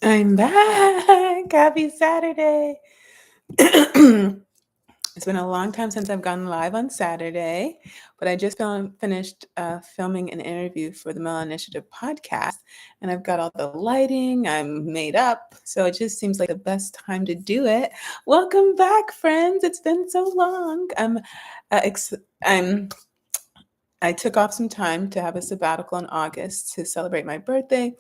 I'm back. Happy Saturday. It's been a long time since I've gone live on Saturday, but I just finished filming an interview for the Melanin Initiative podcast, and I've got all the lighting. I'm made up, so it just seems like the best time to do it. Welcome back, friends. It's been so long. I'm I took off some time to have a sabbatical in August to celebrate my birthday,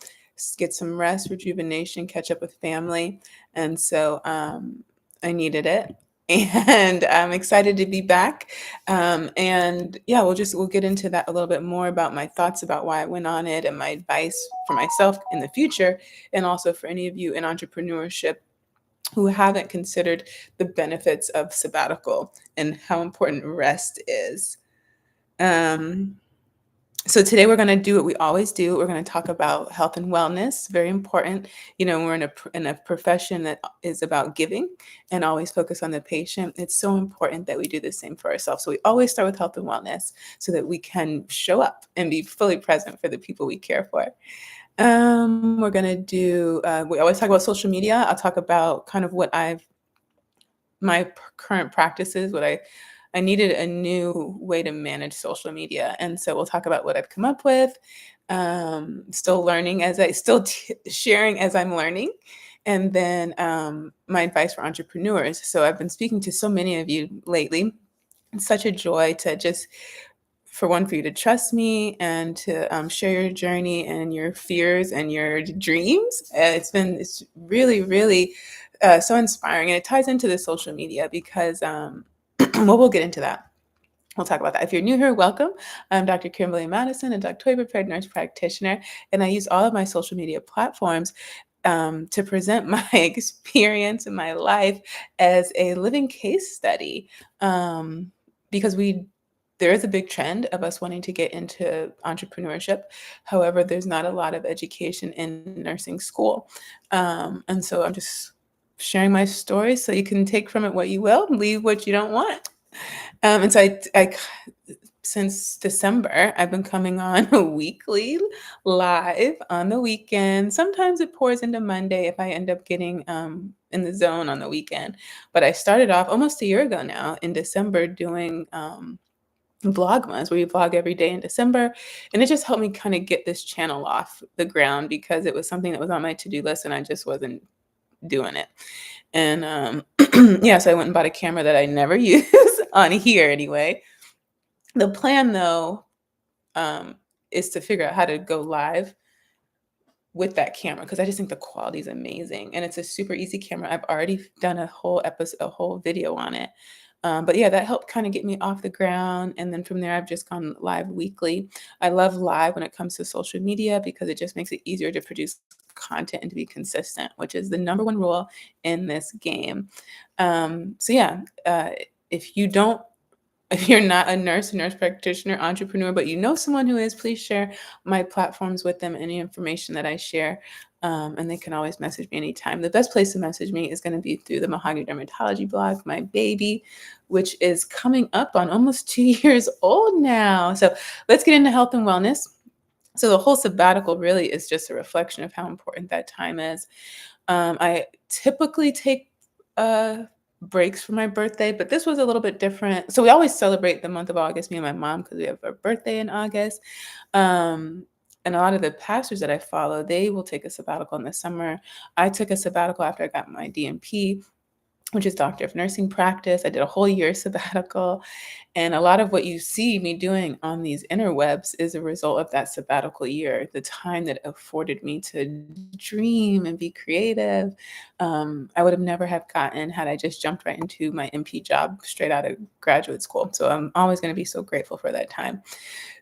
get some rest, rejuvenation, catch up with family. And so I needed it. And I'm excited to be back. And yeah, we'll get into that a little bit more about my thoughts about why I went on it and my advice for myself in the future, and also for any of you in entrepreneurship who haven't considered the benefits of sabbatical and how important rest is. Um, so today we're going to do what we always do. We're going to talk about health and wellness. Very important. We're in a profession that is about giving and always focus on the patient. It's so important that we do the same for ourselves. So we always start with health and wellness so that we can show up and be fully present for the people we care for. We're going to do, we always talk about social media. I'll talk about kind of my current practices, I needed a new way to manage social media. And so we'll talk about what I've come up with. Still learning sharing as I'm learning. And then my advice for entrepreneurs. So I've been speaking to so many of you lately. It's such a joy to just, for you to trust me and to share your journey and your fears and your dreams. It's really, really so inspiring. And it ties into the social media because, we'll get into that. We'll talk about that. If you're new here, welcome. I'm Dr. Kimberly Madison, a doctorally prepared nurse practitioner, and I use all of my social media platforms to present my experience in my life as a living case study. Because there is a big trend of us wanting to get into entrepreneurship. However, there's not a lot of education in nursing school. And so I'm just sharing my story so you can take from it what you will, leave what you don't want. And so since December, I've been coming on a weekly live on the weekend. Sometimes it pours into Monday if I end up getting in the zone on the weekend. But I started off almost a year ago now in December doing Vlogmas, where you vlog every day in December. And it just helped me kind of get this channel off the ground because it was something that was on my to-do list and I just wasn't doing it. And yeah, so I went and bought a camera that I never use on here anyway. The plan, though, is to figure out how to go live with that camera because I just think the quality is amazing and it's a super easy camera. I've already done a whole video on it. But yeah, that helped kind of get me off the ground. And then from there, I've just gone live weekly. I love live when it comes to social media because it just makes it easier to produce content and to be consistent, which is the number one rule in this game. So yeah, if you're not a nurse practitioner, entrepreneur, but you know someone who is, please share my platforms with them, any information that I share. And they can always message me anytime. The best place to message me is going to be through the Mahogany Dermatology blog, my baby, which is coming up on almost 2 years old now. So let's get into health and wellness. So the whole sabbatical really is just a reflection of how important that time is. I typically take breaks for my birthday, but this was a little bit different. So we always celebrate the month of August, me and my mom, because we have our birthday in August. And a lot of the pastors that I follow, they will take a sabbatical in the summer. I took a sabbatical after I got my DNP, which is Doctor of Nursing Practice. I did a whole year sabbatical. And a lot of what you see me doing on these interwebs is a result of that sabbatical year, the time that afforded me to dream and be creative. I would have never have gotten had I just jumped right into my MP job straight out of graduate school. So I'm always going to be so grateful for that time.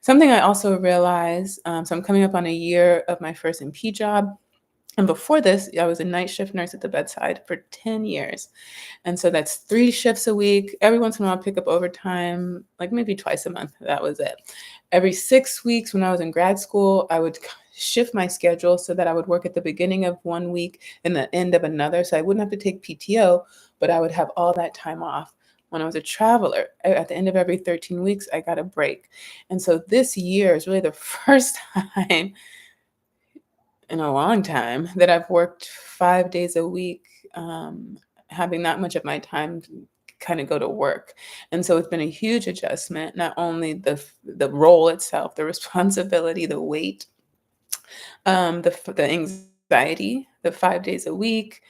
Something I also realized, so I'm coming up on a year of my first MP job. And before this, I was a night shift nurse at the bedside for 10 years. And so that's 3 shifts a week. Every once in a while, I'll pick up overtime, like maybe twice a month. That was it. Every 6 weeks when I was in grad school, I would shift my schedule so that I would work at the beginning of one week and the end of another. So I wouldn't have to take PTO, but I would have all that time off. When I was a traveler, at the end of every 13 weeks, I got a break. And so this year is really the first time in a long time that I've worked 5 days a week, having that much of my time kind of go to work. And so it's been a huge adjustment, not only the role itself, the responsibility, the weight, the anxiety, the 5 days a week,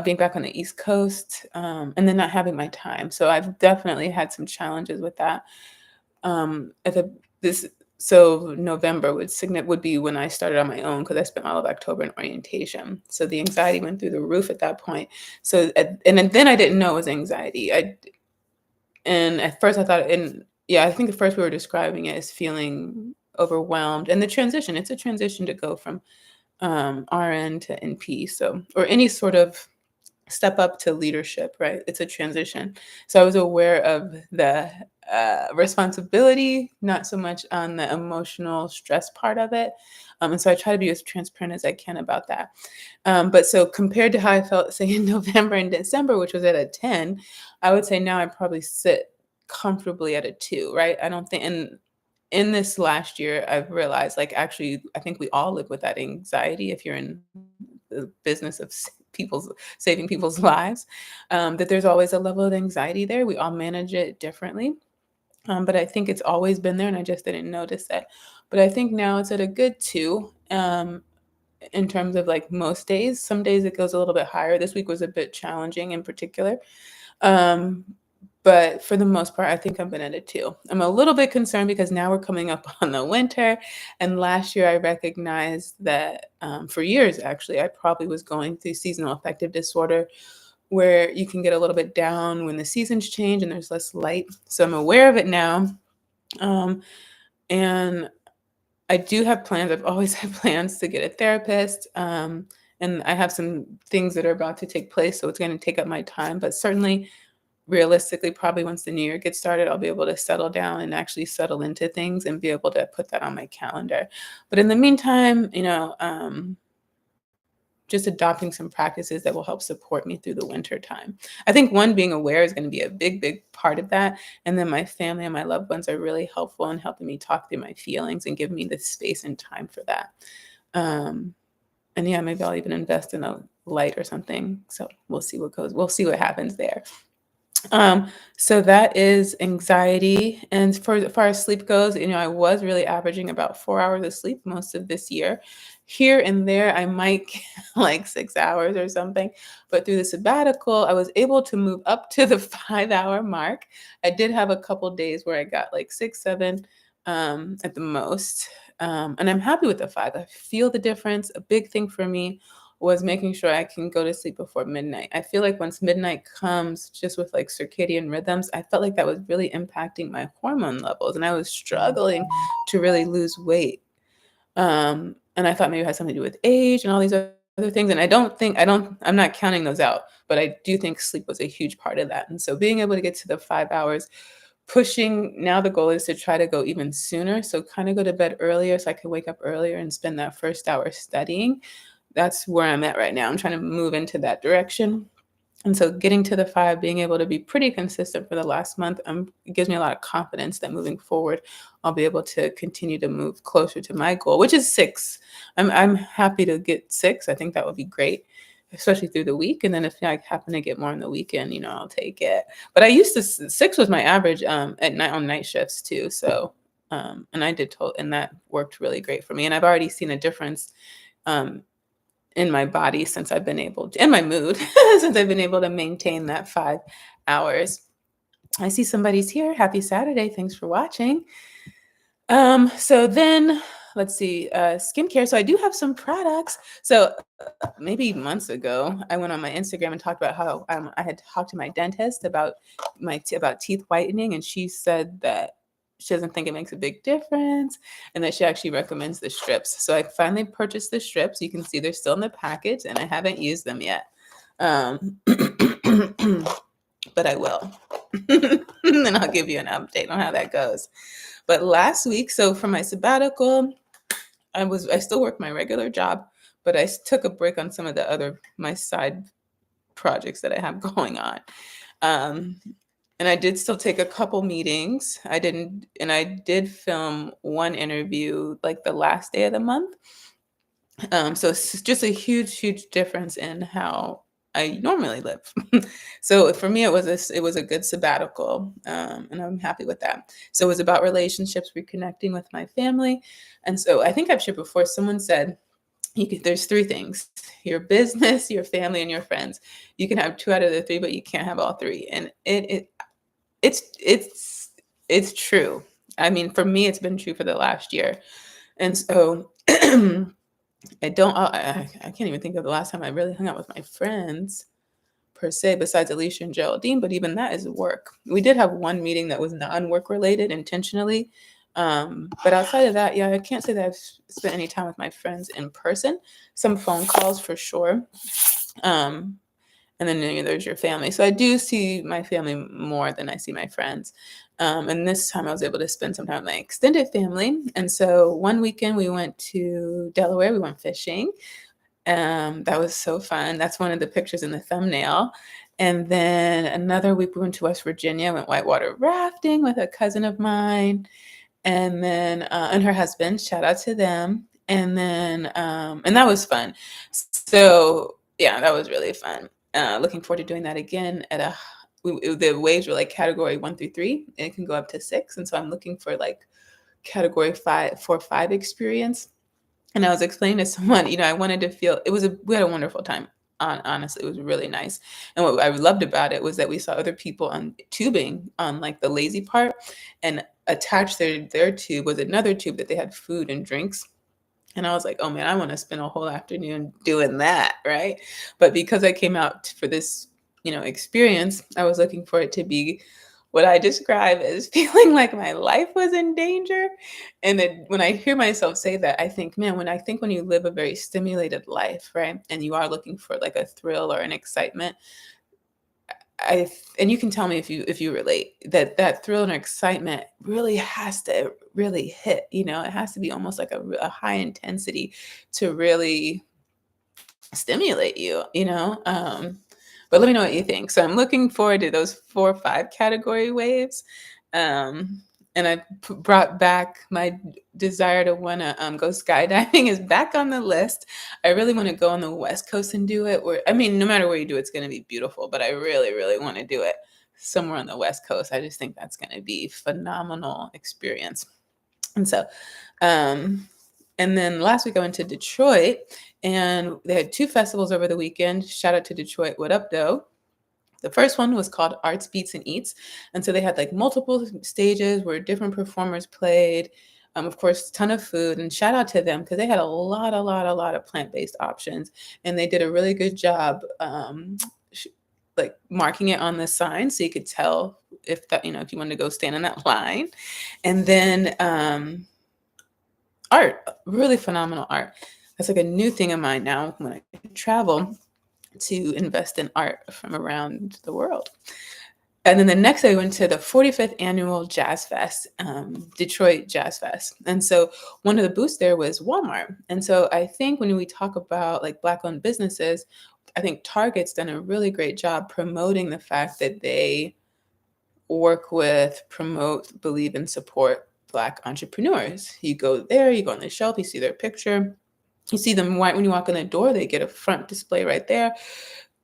being back on the East Coast, and then not having my time. So I've definitely had some challenges with that. At the this so November would be when I started on my own because I spent all of October in orientation. So the anxiety went through the roof at that point. So then I didn't know it was anxiety. And at first I thought, and yeah, I think at first we were describing it as feeling overwhelmed. And the transition, it's a transition to go from RN to NP, so or any sort of step up to leadership, right? It's a transition. So I was aware of the responsibility, not so much on the emotional stress part of it. And so I try to be as transparent as I can about that. But so compared to how I felt, say, in November and December, which was at a 10, I would say now I probably sit comfortably at a 2, right? I don't think, and in this last year, I've realized, like, actually, I think we all live with that anxiety if you're in the business of saving people's lives, that there's always a level of anxiety there. We all manage it differently. But I think it's always been there and I just didn't notice it. But I think now it's at a good 2, in terms of like most days. Some days it goes a little bit higher. This week was a bit challenging in particular. Um, but for the most part, I think I've been at a 2. I'm a little bit concerned because now we're coming up on the winter. And last year I recognized that for years, actually, I probably was going through seasonal affective disorder where you can get a little bit down when the seasons change and there's less light. So I'm aware of it now. Um, and I do have plans. I've always had plans to get a therapist. And I have some things that are about to take place. So it's going to take up my time. But certainly, realistically, probably once the new year gets started, I'll be able to settle down and actually settle into things and be able to put that on my calendar. But in the meantime, just adopting some practices that will help support me through the winter time. I think one, being aware is going to be a big, big part of that. And then my family and my loved ones are really helpful in helping me talk through my feelings and give me the space and time for that. Um, and yeah, maybe I'll even invest in a light or something. So we'll see what happens there. So that is anxiety. And as far as sleep goes, I was really averaging about 4 hours of sleep most of this year. Here and there, I might get like 6 hours or something. But through the sabbatical, I was able to move up to the 5 hour mark. I did have a couple days where I got like 6, 7 at the most. And I'm happy with the 5. I feel the difference. A big thing for me was making sure I can go to sleep before midnight. I feel like once midnight comes, just with like circadian rhythms, I felt like that was really impacting my hormone levels and I was struggling to really lose weight. And I thought maybe it had something to do with age and all these other things. And I'm not counting those out, but I do think sleep was a huge part of that. And so being able to get to the 5 hours, pushing, now the goal is to try to go even sooner. So kind of go to bed earlier so I can wake up earlier and spend that first hour studying. That's where I'm at right now. I'm trying to move into that direction. And so getting to the 5, being able to be pretty consistent for the last month, it gives me a lot of confidence that moving forward, I'll be able to continue to move closer to my goal, which is 6. I'm happy to get 6. I think that would be great, especially through the week. And then if I happen to get more on the weekend, I'll take it. But I used to 6 was my average at night on night shifts too. So and and that worked really great for me. And I've already seen a difference um, in my body since I've been able to, and my mood, since I've been able to maintain that 5 hours. I see somebody's here. Happy Saturday. Thanks for watching. So then let's see, skincare. So I do have some products. So maybe months ago, I went on my Instagram and talked about how I had talked to my dentist about about teeth whitening, and she said that she doesn't think it makes a big difference, and that she actually recommends the strips. So I finally purchased the strips. You can see they're still in the package, and I haven't used them yet, but I will. And I'll give you an update on how that goes. But last week, so for my sabbatical, I still work my regular job, but I took a break on some of my side projects that I have going on. And I did still take a couple meetings. I did film one interview like the last day of the month. So it's just a huge difference in how I normally live. So for me, it was a good sabbatical, and I'm happy with that. So it was about relationships, reconnecting with my family, and so I think I've shared before. Someone said there's three things: your business, your family, and your friends. You can have two out of the three, but you can't have all three. And it's true. I mean, for me, it's been true for the last year, and so. I can't even think of the last time I really hung out with my friends per se, besides Alicia and Geraldine, but even that is work. We did have one meeting that was non-work related intentionally. But outside of that, yeah, I can't say that I've spent any time with my friends in person. Some phone calls for sure. Um, and then there's your family. So I do see my family more than I see my friends. And this time I was able to spend some time with my extended family. And so one weekend we went to Delaware. We went fishing. That was so fun. That's one of the pictures in the thumbnail. And then another week we went to West Virginia, went whitewater rafting with a cousin of mine, and then and her husband. Shout out to them. And that was fun. So yeah, that was really fun. Looking forward to doing that again at the waves were like category 1 through 3, and it can go up to 6. And so I'm looking for like category 5 experience. And I was explaining to someone, I wanted to feel we had a wonderful time. Honestly, it was really nice. And what I loved about it was that we saw other people on tubing on like the lazy part, and attached their tube was another tube that they had food and drinks. And I was like, oh man, I want to spend a whole afternoon doing that, right? But because I came out for this, experience, I was looking for it to be what I describe as feeling like my life was in danger. And then when I hear myself say that, I think, man, when you live a very stimulated life, right, and you are looking for like a thrill or an excitement, and you can tell me if you relate, that thrill and excitement really has to really hit. It has to be almost like a high intensity to really stimulate you. But let me know what you think. So I'm looking forward to those 4 or 5 category waves. And I brought back my desire to want to go skydiving is back on the list. I really want to go on the West Coast and do it. I mean, no matter where you do it, it's going to be beautiful. But I really, really want to do it somewhere on the West Coast. I just think that's going to be phenomenal experience. And so, and then last week I went to Detroit, and they had 2 festivals over the weekend. Shout out to Detroit. What up, though? The first one was called Arts, Beats, and Eats. And so they had like multiple stages where different performers played. Of course, a ton of food. And shout out to them because they had a lot of plant-based options. And they did a really good job like marking it on the sign so you could tell if if you wanted to go stand in that line. And then art, really phenomenal art. That's like a new thing of mine now when I travel, to invest in art from around the world. And then the next day, I went to the 45th annual Jazz Fest, Detroit Jazz Fest. And so one of the booths there was Walmart. And so I think when we talk about like Black-owned businesses, I think Target's done a really great job promoting the fact that they work with, promote, believe, and support Black entrepreneurs. You go there, you go on the shelf, you see their picture. You see them when you walk in the door, they get a front display right there.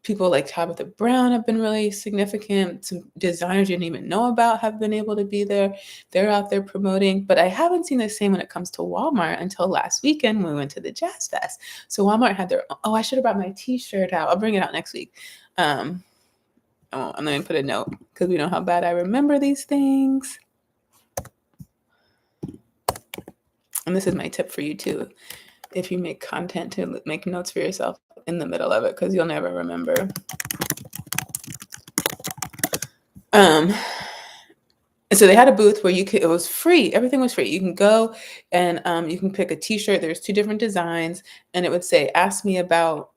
People like Tabitha Brown have been really significant. Some designers you didn't even know about have been able to be there. They're out there promoting. But I haven't seen the same when it comes to Walmart until last weekend when we went to the Jazz Fest. So Walmart had I should have brought my t-shirt out. I'll bring it out next week. I'm going to put a note because we know how bad I remember these things. And this is my tip for you too. If you make content, to make notes for yourself in the middle of it because you'll never remember. So they had a booth where it was free. Everything was free. You can go and you can pick a t-shirt. There's 2 different designs and it would say, ask me about,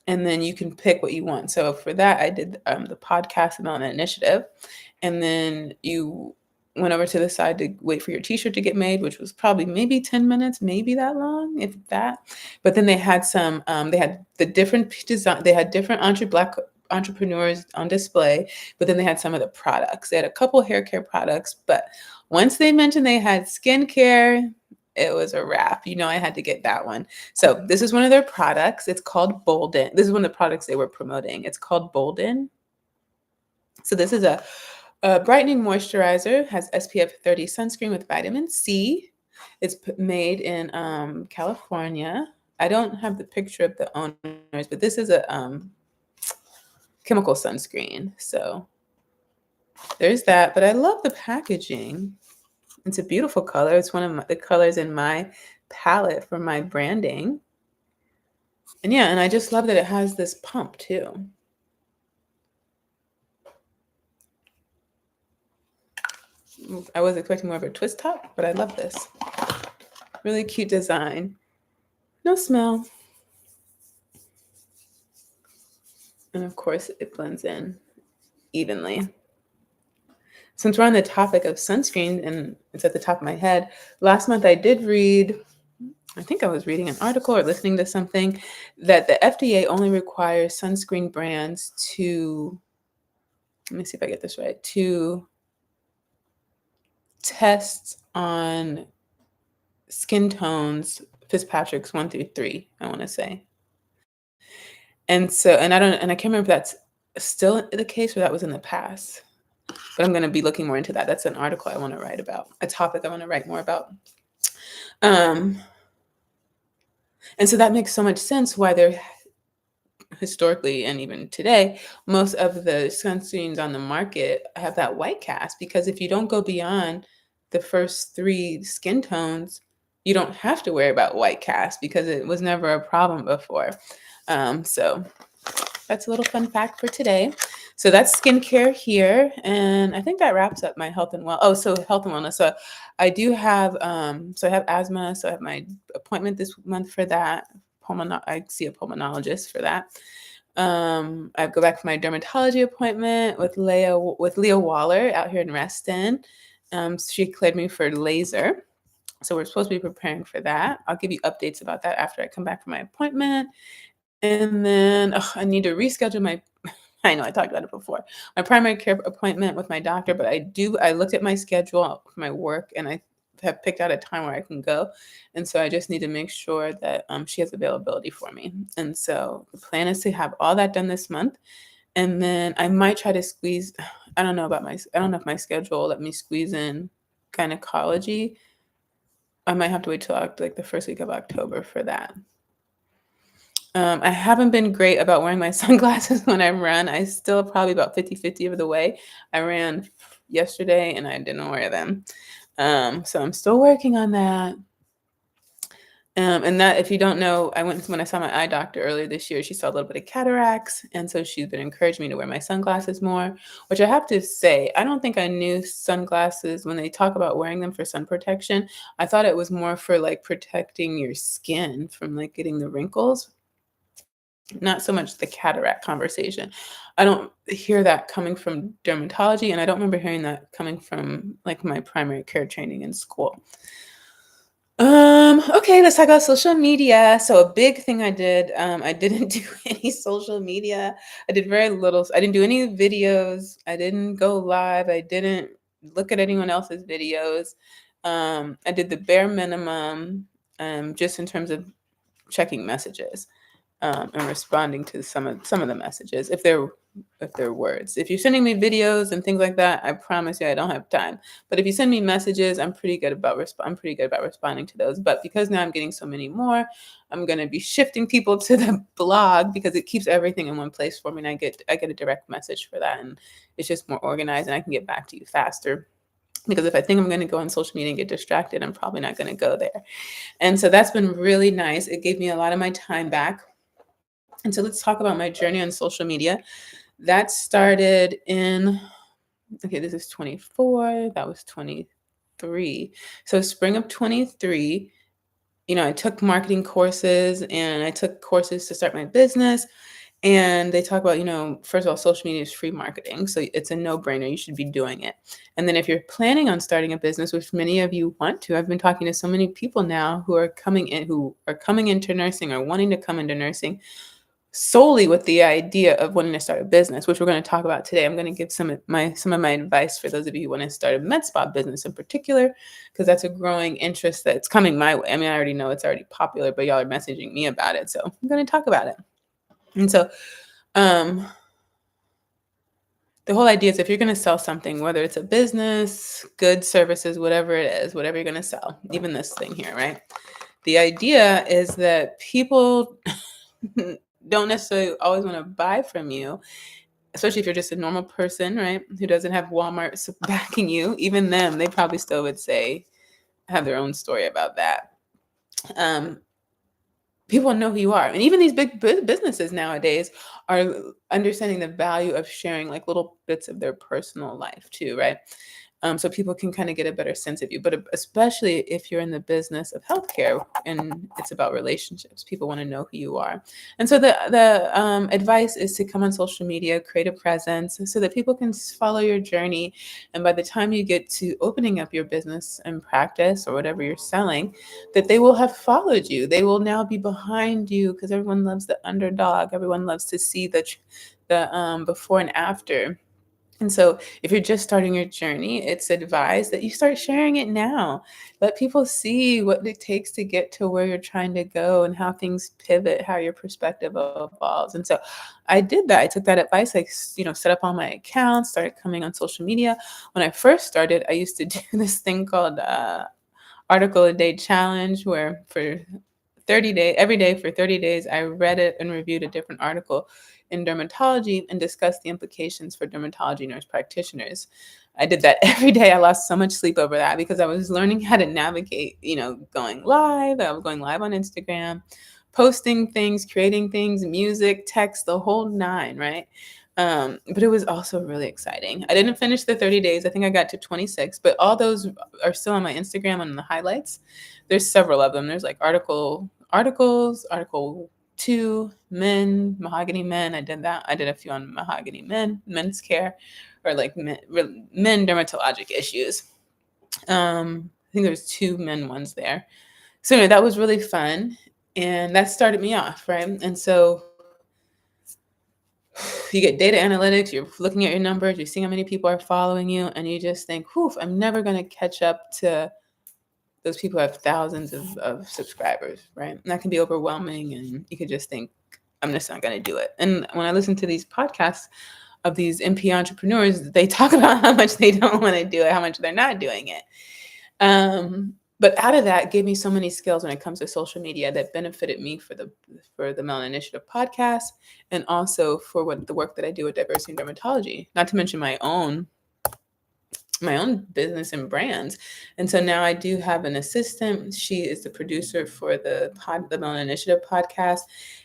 and then you can pick what you want. So for that, I did the podcast Melanin initiative. And then you went over to the side to wait for your t-shirt to get made, which was probably maybe 10 minutes, maybe that long, if that. But then they had they had the different design. They had different Black entrepreneurs on display, but then they had some of the products. They had a couple hair care products, but once they mentioned they had skincare, it was a wrap. I had to get that one. So this is one of their products. It's called Bolden. This is one of the products they were promoting. It's called Bolden. So this is a brightening moisturizer, has SPF 30 sunscreen with vitamin C. It's made in California. I don't have the picture of the owners, but this is a chemical sunscreen. So there's that. But I love the packaging. It's a beautiful color. It's one of the colors in my palette for my branding. And yeah, and I just love that it has this pump too. I was expecting more of a twist top, but I love this. Really cute design. No smell. And of course, it blends in evenly. Since we're on the topic of sunscreen, and it's at the top of my head, last month I did read, I think I was reading an article or listening to something, that the FDA only requires sunscreen brands to, let me see if I get this right, to test on skin tones, Fitzpatrick's 1 through 3, I want to say. And so, and I can't remember if that's still the case or that was in the past. But I'm going to be looking more into that. That's an article I want to write about, a topic I want to write more about. And so that makes so much sense why they're historically and even today, most of the sunscreens on the market have that white cast, because if you don't go beyond the first 3 skin tones, you don't have to worry about white cast because it was never a problem before. So that's a little fun fact for today. So that's skincare here. And I think that wraps up my health and so health and wellness. So I do have, so I have asthma. So I have my appointment this month for that. I see a pulmonologist for that. I go back for my dermatology appointment with Leah Waller out here in Reston. She cleared me for laser. So we're supposed to be preparing for that. I'll give you updates about that after I come back from my appointment. And then I need to reschedule I know I talked about it before, my primary care appointment with my doctor, but I looked at my schedule for my work and I have picked out a time where I can go. And so I just need to make sure that she has availability for me. And so the plan is to have all that done this month. And then I might try to squeeze, I don't know if my schedule will let me squeeze in gynecology. I might have to wait till like the first week of October for that. I haven't been great about wearing my sunglasses when I run. I still probably about 50-50 of the way. I ran yesterday and I didn't wear them. So I'm still working on that. And that, if you don't know, when I saw my eye doctor earlier this year, she saw a little bit of cataracts. And so she's been encouraging me to wear my sunglasses more, which I have to say, I don't think I knew sunglasses, when they talk about wearing them for sun protection, I thought it was more for like protecting your skin from like getting the wrinkles. Not so much the cataract conversation. I don't hear that coming from dermatology, and I don't remember hearing that coming from like my primary care training in school. Okay, let's talk about social media. So a big thing I did, I didn't do any social media. I did very little. I didn't do any videos. I didn't go live. I didn't look at anyone else's videos. I did the bare minimum, just in terms of checking messages. And responding to some of the messages if they're words. If you're sending me videos and things like that, I promise you I don't have time. But if you send me messages, I'm pretty good about responding to those. But because now I'm getting so many more, I'm going to be shifting people to the blog because it keeps everything in one place for me, and I get a direct message for that, and it's just more organized, and I can get back to you faster. Because if I think I'm going to go on social media and get distracted, I'm probably not going to go there. And so that's been really nice. It gave me a lot of my time back. And so let's talk about my journey on social media. That started this is 24, that was 23. So spring of 23, I took marketing courses and I took courses to start my business. And they talk about, first of all, social media is free marketing. So it's a no-brainer. You should be doing it. And then if you're planning on starting a business, which many of you want to, I've been talking to so many people now who are coming into nursing or wanting to come into nursing, solely with the idea of wanting to start a business, which we're going to talk about today. I'm going to give some of my advice for those of you who want to start a med spa business in particular, because that's a growing interest that's coming my way. I mean, I already know it's already popular, but y'all are messaging me about it, so I'm going to talk about it. And so, the whole idea is if you're going to sell something, whether it's a business, goods, services, whatever it is, whatever you're going to sell, even this thing here, right? The idea is that people don't necessarily always want to buy from you, especially if you're just a normal person, right? Who doesn't have Walmart backing you. Even them, they probably still would say, have their own story about that. People know who you are. And even these big businesses nowadays are understanding the value of sharing like little bits of their personal life too, right? So people can kind of get a better sense of you. But especially if you're in the business of healthcare and it's about relationships, people want to know who you are. And so the advice is to come on social media, create a presence so that people can follow your journey. And by the time you get to opening up your business and practice or whatever you're selling, that they will have followed you. They will now be behind you because everyone loves the underdog. Everyone loves to see the before and after. And so if you're just starting your journey, it's advised that you start sharing it now. Let people see what it takes to get to where you're trying to go and how things pivot, how your perspective evolves. And so I did that. I took that advice. I, set up all my accounts, started coming on social media. When I first started, I used to do this thing called article a day challenge, where for 30 days, every day for 30 days, I read it and reviewed a different article in dermatology and discussed the implications for dermatology nurse practitioners. I did that every day. I lost so much sleep over that because I was learning how to navigate, going live. I was going live on Instagram, posting things, creating things, music, text, the whole nine, right? But it was also really exciting. I didn't finish the 30 days. I think I got to 26, but all those are still on my Instagram on the highlights. There's several of them. There's like articles, article 2, men, Mahogany men. I did that. I did a few on Mahogany men, men's care, or like men dermatologic issues. I think there's 2 men ones there. So anyway, that was really fun. And that started me off, right? And so you get data analytics, you're looking at your numbers, you're seeing how many people are following you, and you just think, whew, I'm never going to catch up to those people who have thousands of subscribers, right? And that can be overwhelming, and you could just think, I'm just not going to do it. And when I listen to these podcasts of these MP entrepreneurs, they talk about how much they don't want to do it, how much they're not doing it. But out of that gave me so many skills when it comes to social media that benefited me for the Melanin Initiative podcast, and also for the work that I do with diversity in dermatology, not to mention my own business and brands. And so now I do have an assistant. She is the producer for the Melanin Initiative podcast,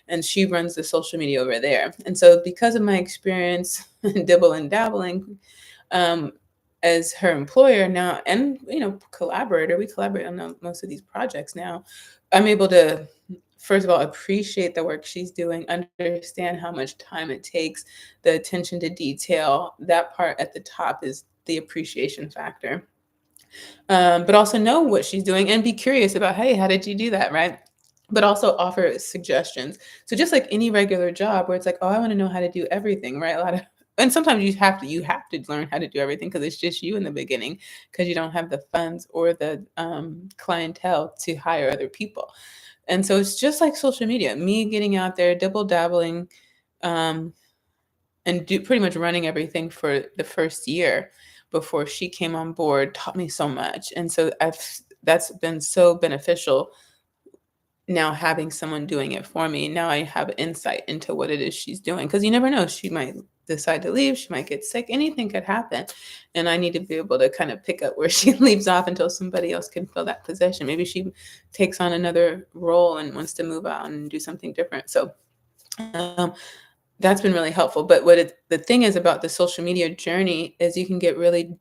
and she runs the social media over there. And so because of my experience dibble and dabbling, as her employer now and collaborator, we collaborate on most of these projects now, I'm able to first of all appreciate the work she's doing, understand how much time it takes, the attention to detail. That part at the top is the appreciation factor, but also know what she's doing and be curious about, hey, how did you do that, right? But also offer suggestions. So just like any regular job where it's like, oh, I want to know how to do everything, right? And sometimes you have to learn how to do everything because it's just you in the beginning, because you don't have the funds or the clientele to hire other people. And so it's just like social media, me getting out there, double dabbling, and pretty much running everything for the first year before she came on board taught me so much. And so that's been so beneficial. Now having someone doing it for me, now I have insight into what it is she's doing, because you never know, she might decide to leave, she might get sick, anything could happen, and I need to be able to kind of pick up where she leaves off until somebody else can fill that position. Maybe she takes on another role and wants to move out and do something different. So that's been really helpful. But the thing is about the social media journey is you can get really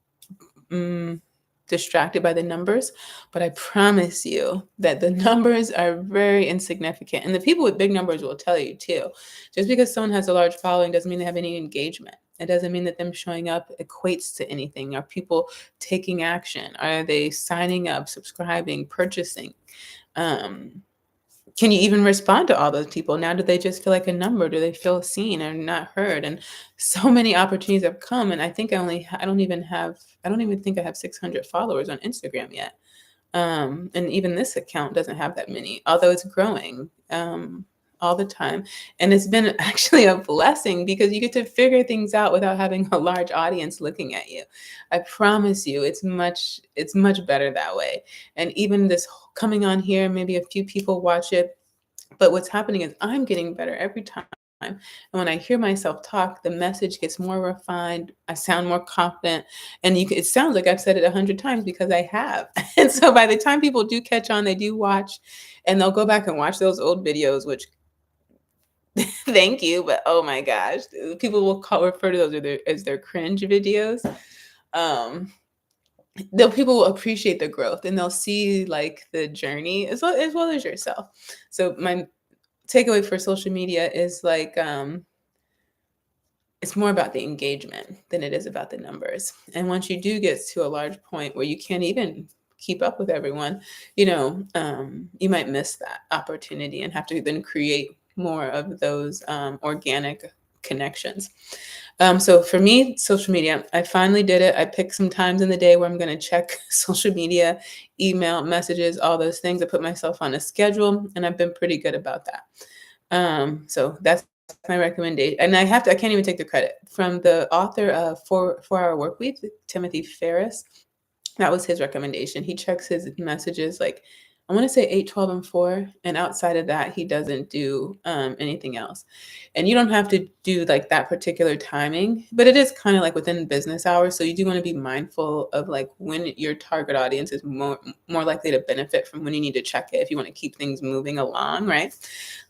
distracted by the numbers, but I promise you that the numbers are very insignificant. And the people with big numbers will tell you too. Just because someone has a large following doesn't mean they have any engagement. It doesn't mean that them showing up equates to anything. Are people taking action? Are they signing up, subscribing, purchasing? can you even respond to all those people? Now, do they just feel like a number? Do they feel seen or not heard? And so many opportunities have come, and I think I don't even think I have 600 followers on Instagram yet. And even this account doesn't have that many, although it's growing all the time. And it's been actually a blessing because you get to figure things out without having a large audience looking at you. I promise you, it's much better that way. And even this coming on here, maybe a few people watch it, but what's happening is I'm getting better every time. And when I hear myself talk, the message gets more refined. I sound more confident. And it sounds like I've said it 100 times because I have. And so by the time people do catch on, they do watch, and they'll go back and watch those old videos, which thank you, but oh my gosh, people will refer to those as their cringe videos. Um, People will appreciate the growth, and they'll see like the journey as well as yourself. So my takeaway for social media is like it's more about the engagement than it is about the numbers. And once you do get to a large point where you can't even keep up with everyone, you might miss that opportunity and have to then create more of those organic connections. So for me, social media, I finally did it. I picked some times in the day where I'm going to check social media, email, messages, all those things. I put myself on a schedule, and I've been pretty good about that. So that's my recommendation. And I can't even take the credit from the author of 4 Hour Workweek, Timothy Ferriss. That was his recommendation. He checks his messages like, I want to say 8, 12, and 4. And outside of that, he doesn't do anything else. And you don't have to do like that particular timing, but it is kind of like within business hours. So you do want to be mindful of like when your target audience is more likely to benefit from when you need to check it if you want to keep things moving along, right?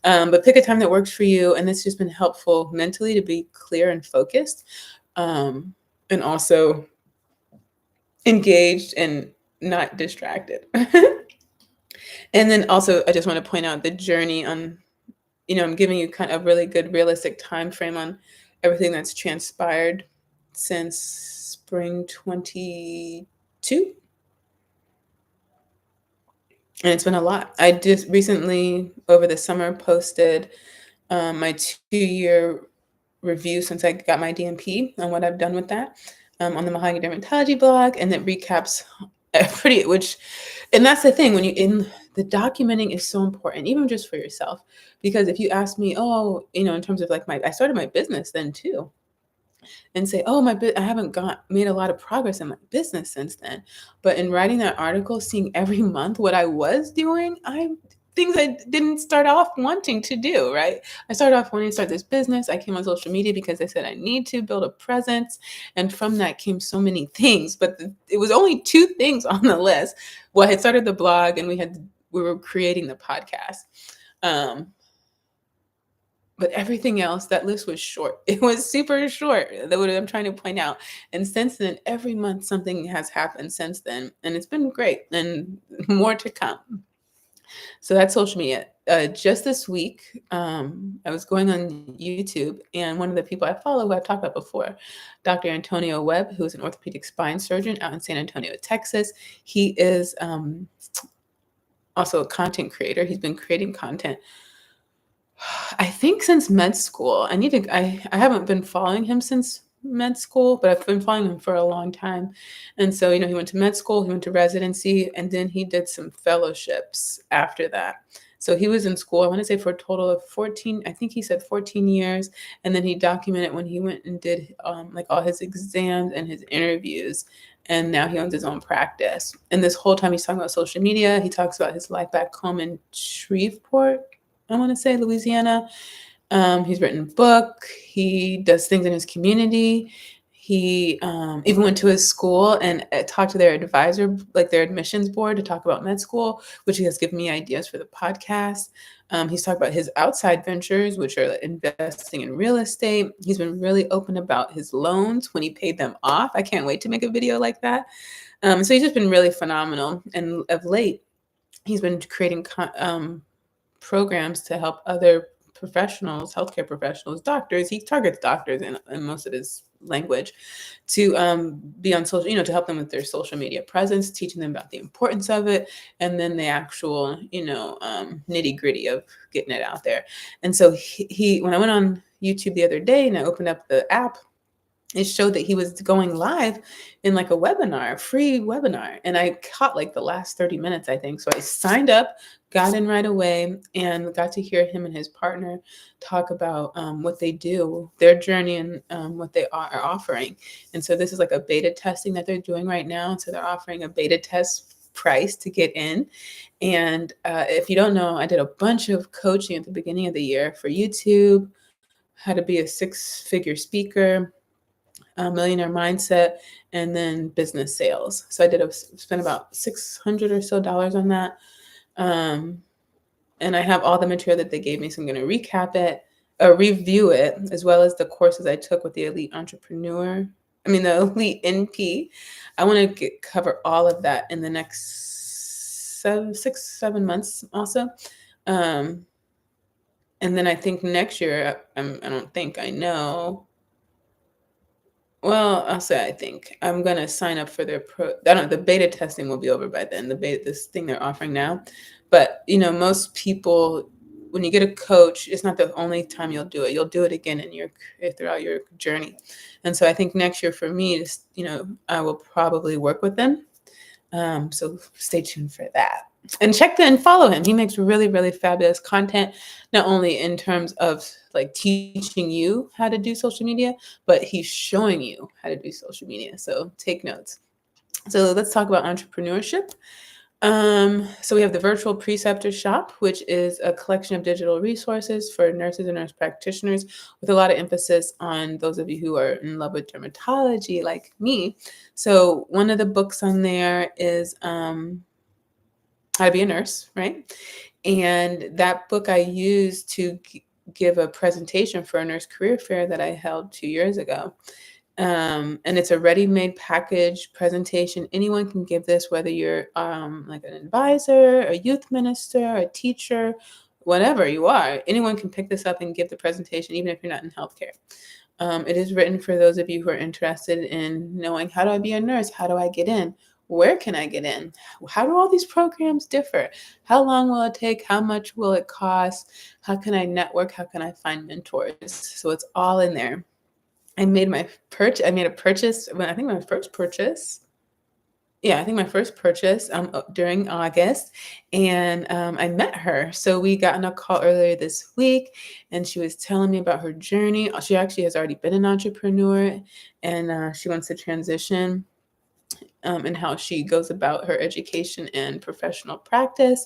But pick a time that works for you. And it's just been helpful mentally to be clear and focused. And also engaged and not distracted. And then also, I just want to point out the journey on, I'm giving you kind of a really good realistic time frame on everything that's transpired since spring 22. And it's been a lot. I just recently, over the summer, posted my 2-year review since I got my DMP on what I've done with that on the Mahogany Dermatology blog, and it recaps and that's the thing, the documenting is so important, even just for yourself, because if you ask me, in terms of like I started my business then too, and say, I haven't made a lot of progress in my business since then. But in writing that article, seeing every month what I was doing, things I didn't start off wanting to do, right? I started off wanting to start this business. I came on social media because I said I need to build a presence. And from that came so many things, but it was only 2 things on the list. Well, I had started the blog, and we were creating the podcast. But everything else, that list was short. It was super short. That's what I'm trying to point out. And since then, every month something has happened since then. And it's been great, and more to come. So that's social media. Just this week, I was going on YouTube, and one of the people I follow who I've talked about before, Dr. Antonio Webb, who's an orthopedic spine surgeon out in San Antonio, Texas. He is also a content creator. He's been creating content I think since med school. I haven't been following him since med school, but I've been following him for a long time. And so, he went to med school, he went to residency, and then he did some fellowships after that. So he was in school, I want to say for a total of 14, I think he said 14 years. And then he documented when he went and did like all his exams and his interviews. And now he owns his own practice. And this whole time he's talking about social media. He talks about his life back home in Shreveport, I want to say, Louisiana. He's written a book. He does things in his community. He even went to his school and talked to their advisor, like their admissions board, to talk about med school, which has given me ideas for the podcast. He's talked about his outside ventures, which are investing in real estate. He's been really open about his loans when he paid them off. I can't wait to make a video like that. So he's just been really phenomenal. And of late, he's been creating programs to help other professionals, healthcare professionals, doctors. He targets doctors in most of his language, to be on social, to help them with their social media presence, teaching them about the importance of it, and then the actual, nitty gritty of getting it out there. And so he, when I went on YouTube the other day and I opened up the app, it showed that he was going live in like a webinar, a free webinar. And I caught like the last 30 minutes, I think. So I signed up, got in right away, and got to hear him and his partner talk about what they do, their journey, and what they are offering. And so this is like a beta testing that they're doing right now. So they're offering a beta test price to get in. And if you don't know, I did a bunch of coaching at the beginning of the year for YouTube, how to be a 6-figure speaker, millionaire mindset, and then business sales. So I spent about $600 or so on that. And I have all the material that they gave me. So I'm going to recap it, review it, as well as the courses I took with the Elite the Elite NP. I want to cover all of that in the next 7 months also. And then I think next year, I know. Well, I'll say I think I'm going to sign up for the beta testing will be over by then, this thing they're offering now. But, most people, when you get a coach, it's not the only time you'll do it. You'll do it again throughout your journey. And so I think next year for me, I will probably work with them. So stay tuned for that. And follow him. He makes really, really fabulous content, not only in terms of like teaching you how to do social media, but he's showing you how to do social media. So take notes. So let's talk about entrepreneurship. So we have the virtual Preceptor shop, which is a collection of digital resources for nurses and nurse practitioners, with a lot of emphasis on those of you who are in love with dermatology like me. So one of the books on there is How to Be a Nurse, right? And that book I used to give a presentation for a nurse career fair that I held 2 years ago. And it's a ready-made package presentation. Anyone can give this, whether you're like an advisor, a youth minister, a teacher, whatever you are. Anyone can pick this up and give the presentation, even if you're not in healthcare. It is written for those of you who are interested in knowing, how do I be a nurse? How do I get in? Where can I get in? How do all these programs differ? How long will it take? How much will it cost? How can I network? How can I find mentors? So it's all in there. I made a purchase. I think my first purchase. Yeah, I think my first purchase during August, and I met her. So we got on a call earlier this week, and she was telling me about her journey. She actually has already been an entrepreneur, and she wants to transition and how she goes about her education and professional practice.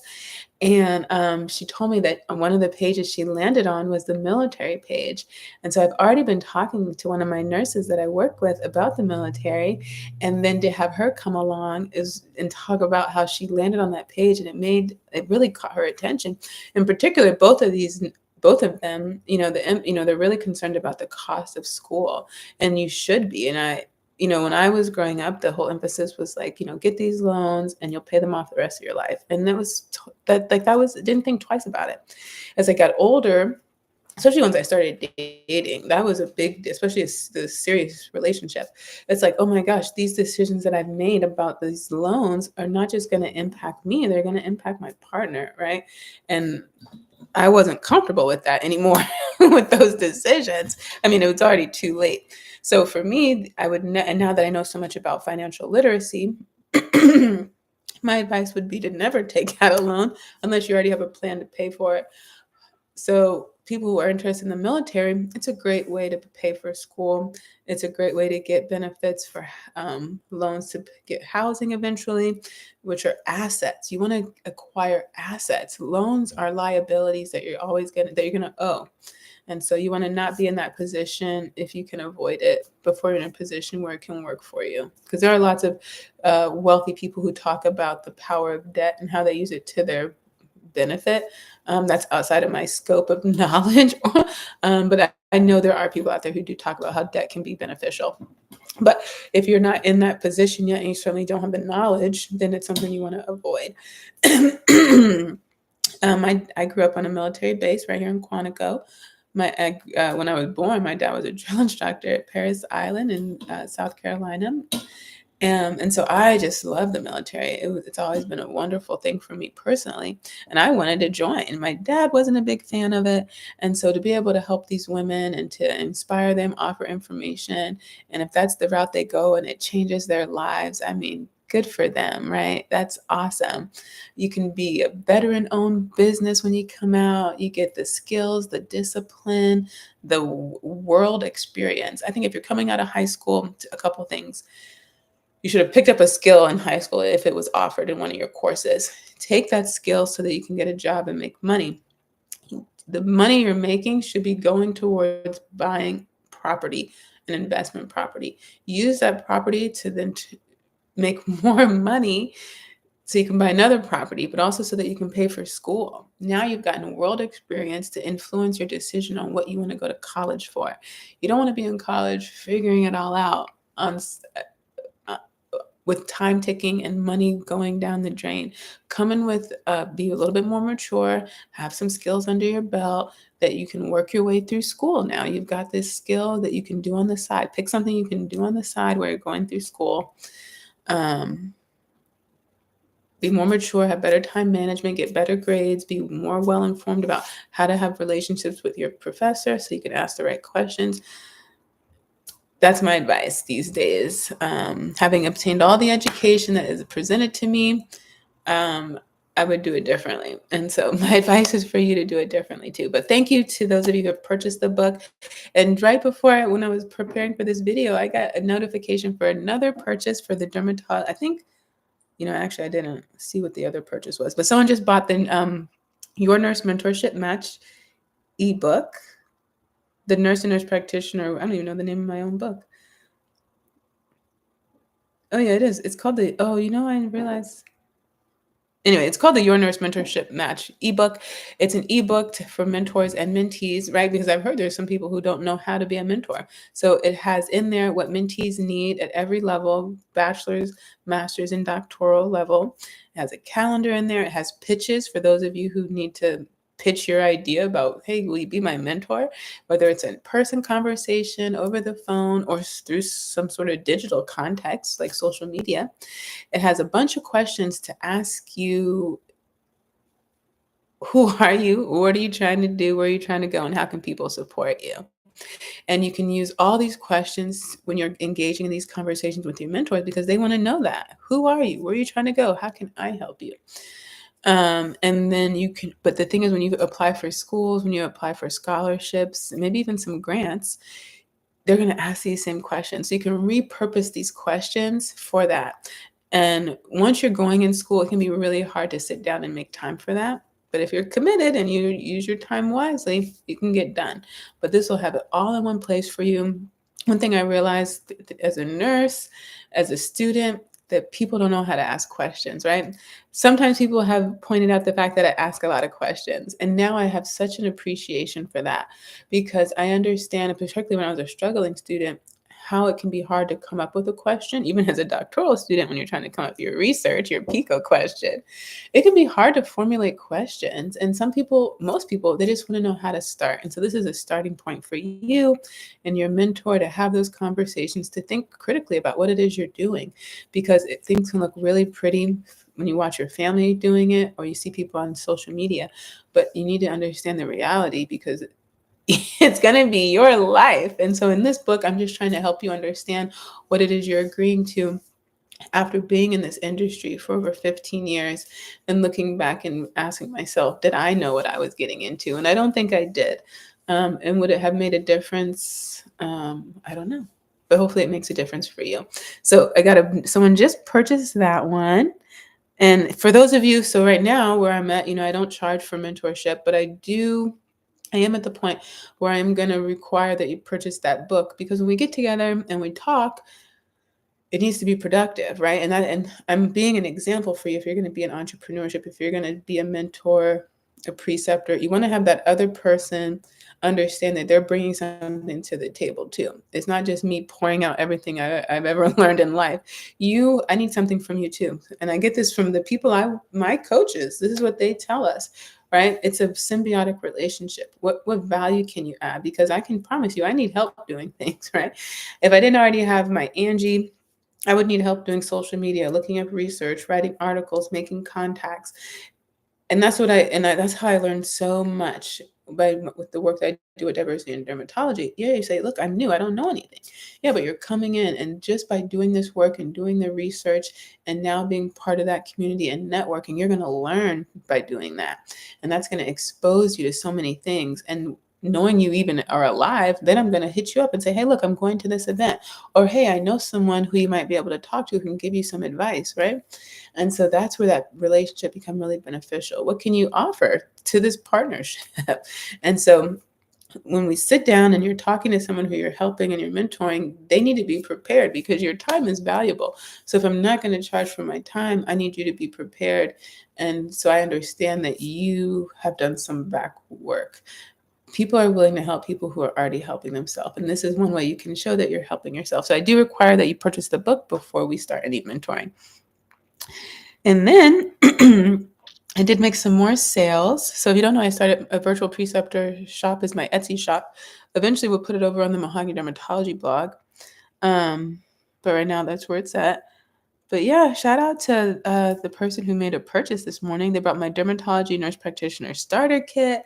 And she told me that one of the pages she landed on was the military page. And so I've already been talking to one of my nurses that I work with about the military. And then to have her come along and talk about how she landed on that page, and it really caught her attention. In particular, both of them, they're really concerned about the cost of school, and you should be. And when I was growing up, the whole emphasis was like, get these loans and you'll pay them off the rest of your life. And didn't think twice about it. As I got older, especially once I started dating, that was a big, especially the serious relationship. It's like, oh my gosh, these decisions that I've made about these loans are not just going to impact me, they're going to impact my partner, right? And I wasn't comfortable with that anymore with those decisions. It was already too late. So for me, and now that I know so much about financial literacy, my advice would be to never take out a loan unless you already have a plan to pay for it. So people who are interested in the military, it's a great way to pay for school. It's a great way to get benefits for loans to get housing eventually, which are assets. You want to acquire assets. Loans are liabilities that you're going to owe. And so you want to not be in that position if you can avoid it before you're in a position where it can work for you. Because there are lots of wealthy people who talk about the power of debt and how they use it to their benefit. That's outside of my scope of knowledge. But I know there are people out there who do talk about how debt can be beneficial. But if you're not in that position yet and you certainly don't have the knowledge, then it's something you want to avoid. I grew up on a military base right here in Quantico. When I was born, my dad was a drill instructor at Paris Island in South Carolina. And so I just love the military. It's always been a wonderful thing for me personally. And I wanted to join. My dad wasn't a big fan of it. And so to be able to help these women and to inspire them, offer information, and if that's the route they go and it changes their lives, I mean, good for them, right? That's awesome. You can be a veteran-owned business when you come out. You get the skills, the discipline, the world experience. I think if you're coming out of high school, a couple things. You should have picked up a skill in high school if it was offered in one of your courses. Take that skill so that you can get a job and make money. The money you're making should be going towards buying property, an investment property. Use that property to then make more money so you can buy another property, but also so that you can pay for school. Now you've gotten world experience to influence your decision on what you want to go to college for. You don't want to be in college figuring it all out on with time ticking and money going down the drain. Come in with, be a little bit more mature, have some skills under your belt that you can work your way through school. Now you've got this skill that you can do on the side. Pick something you can do on the side while you're going through school. Be more mature, have better time management, get better grades, be more well-informed about how to have relationships with your professor so you can ask the right questions. That's my advice these days. Having obtained all the education that is presented to me, I would do it differently. And so my advice is for you to do it differently too. But thank you to those of you who have purchased the book. And right before, when I was preparing for this video, I got a notification for another purchase for the dermatology. I think, actually I didn't see what the other purchase was, but someone just bought the Your Nurse Mentorship Match ebook. The Nurse and Nurse Practitioner, I don't even know the name of my own book. Oh yeah, it is. It's called I didn't realize. Anyway, it's called the Your Nurse Mentorship Match ebook. It's an ebook for mentors and mentees, right? Because I've heard there's some people who don't know how to be a mentor. So it has in there what mentees need at every level, bachelor's, master's, and doctoral level. It has a calendar in there. It has pitches for those of you who need to pitch your idea about, hey, will you be my mentor? Whether it's a in-person conversation, over the phone, or through some sort of digital context like social media. It has a bunch of questions to ask you. Who are you? What are you trying to do? Where are you trying to go? And how can people support you? And you can use all these questions when you're engaging in these conversations with your mentors because they want to know that. Who are you? Where are you trying to go? How can I help you? And then but the thing is, when you apply for schools, when you apply for scholarships, maybe even some grants, they're going to ask these same questions. So you can repurpose these questions for that. And once you're going in school, it can be really hard to sit down and make time for that. But if you're committed and you use your time wisely, you can get done. But this will have it all in one place for you. One thing I realized as a nurse, as a student, that people don't know how to ask questions, right? Sometimes people have pointed out the fact that I ask a lot of questions. And now I have such an appreciation for that because I understand, particularly when I was a struggling student, how it can be hard to come up with a question, even as a doctoral student, when you're trying to come up with your research, your PICO question. It can be hard to formulate questions. And most people, they just want to know how to start. And so this is a starting point for you and your mentor to have those conversations, to think critically about what it is you're doing, because things can look really pretty when you watch your family doing it or you see people on social media, but you need to understand the reality because it's going to be your life. And so in this book, I'm just trying to help you understand what it is you're agreeing to after being in this industry for over 15 years and looking back and asking myself, did I know what I was getting into? And I don't think I did. And would it have made a difference? I don't know. But hopefully it makes a difference for you. So someone just purchased that one. And for those of you, so right now where I'm at, I don't charge for mentorship, but I am at the point where I'm going to require that you purchase that book because when we get together and we talk, it needs to be productive, right? And I'm being an example for you. If you're going to be in entrepreneurship, if you're going to be a mentor, a preceptor, you want to have that other person understand that they're bringing something to the table too. It's not just me pouring out everything I've ever learned in life. I need something from you too. And I get this from the people my coaches. This is what they tell us. right? It's a symbiotic relationship. What value can you add? Because I can promise you, I need help doing things, right? If I didn't already have my Angie, I would need help doing social media, looking up research, writing articles, making contacts. And that's how I learned so much with the work that I do with diversity in dermatology. Yeah, you say, look, I'm new, I don't know anything. Yeah, but you're coming in, and just by doing this work and doing the research and now being part of that community and networking, you're going to learn by doing that. And that's going to expose you to so many things. And knowing you even are alive, then I'm going to hit you up and say, hey, look, I'm going to this event. Or, hey, I know someone who you might be able to talk to who can give you some advice, right? And so that's where that relationship become really beneficial. What can you offer to this partnership? And so when we sit down and you're talking to someone who you're helping and you're mentoring, they need to be prepared because your time is valuable. So if I'm not going to charge for my time, I need you to be prepared. And so I understand that you have done some back work. People are willing to help people who are already helping themselves. And this is one way you can show that you're helping yourself. So I do require that you purchase the book before we start any mentoring. And then I did make some more sales. So if you don't know, I started a virtual preceptor shop as my Etsy shop. Eventually we'll put it over on the Mahogany Dermatology blog. But right now that's where it's at. But yeah, shout out to the person who made a purchase this morning. They brought my Dermatology Nurse Practitioner Starter Kit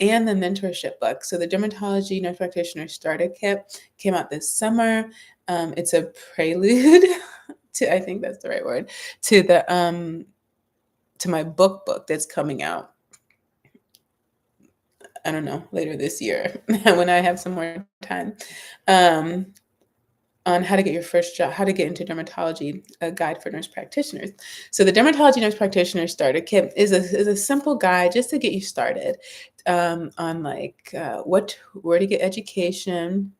and the mentorship book. So the Dermatology Nurse Practitioner Starter Kit came out this summer. It's a prelude to, I think that's the right word, to the to my book that's coming out. I don't know, later this year when I have some more time. On how to get your first job, how to get into dermatology, a guide for nurse practitioners. So the Dermatology Nurse Practitioner Starter Kit is a simple guide just to get you started on like where to get education,